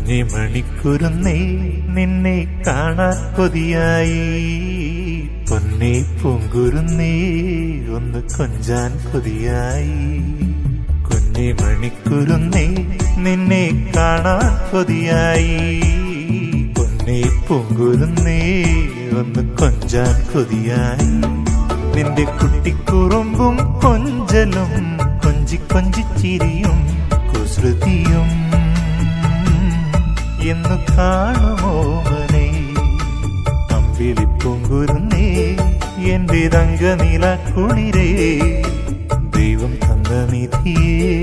കുഞ്ഞി മണിക്കുരുന്നേ നിന്നെ കാണാൻ കൊതിയായി. പൊന്നേ പൂങ്കുരുന്നേ ഒന്ന് കൊഞ്ചാൻ കൊതിയായി. കുഞ്ഞി മണിക്കുരുന്നേ നിന്നെ കാണാൻ കൊതിയായി. പൊന്നേ പൂങ്കുരുന്നേ ഒന്ന് കൊഞ്ചാൻ കൊതിയായി. നിന്റെ കുട്ടിക്കുറുമ്പും കൊഞ്ചലും കൊഞ്ചി കൊഞ്ചിച്ചിരിയും കുസൃതിയും എന്നു കാണുമോ മനെ. അമ്പിളി പൂങ്കുരുന്നേ എന്റെ തങ്കനില കുളിരേ, ദൈവം തന്ന നിധിയേ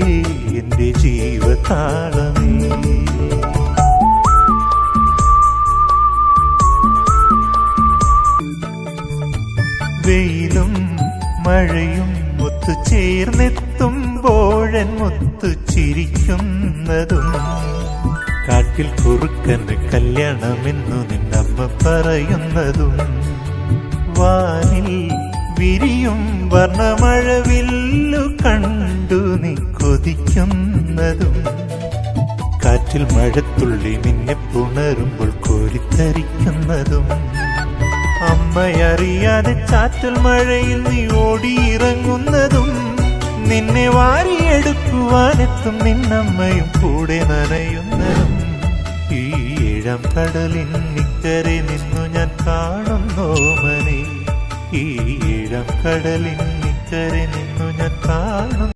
എന്റെ ജീവതാളമേ. വെയിലും മഴയും ഒത്തുചേർന്നെത്തുമ്പോഴൻ മുത്തു ചിരിക്കുന്നതും, കാട്ടിൽ കുറുക്കന്റെ കല്യാണമെന്നു നിന്നമ്മ പറയുന്നതും, വാനിൽ വിരിയും വർണ്ണമഴവില്ലു കണ്ടു നീ കൊതിക്കുന്നതും, കാറ്റിൽ മഴത്തുള്ളി നിന്നെ പുണരുമ്പോൾ കോരിത്തരിക്കുന്നതും, അമ്മയറിയാതെ ചാറ്റൽ മഴയിൽ നീ ഓടിയിറങ്ങുന്നതും, നിന്നെ വാരിയെടുക്കുവാനെത്തും നിന്നമ്മയും കൂടെ നനയുന്നതും, ഈ ഏഴാം കടലിൻ ഇക്കരെ നിന്നു ഞാൻ കാണുന്നോ മനെ. ഈ ഏഴാം കടലിൻ ഇക്കരെ നിന്നു ഞാൻ കാണുന്നു.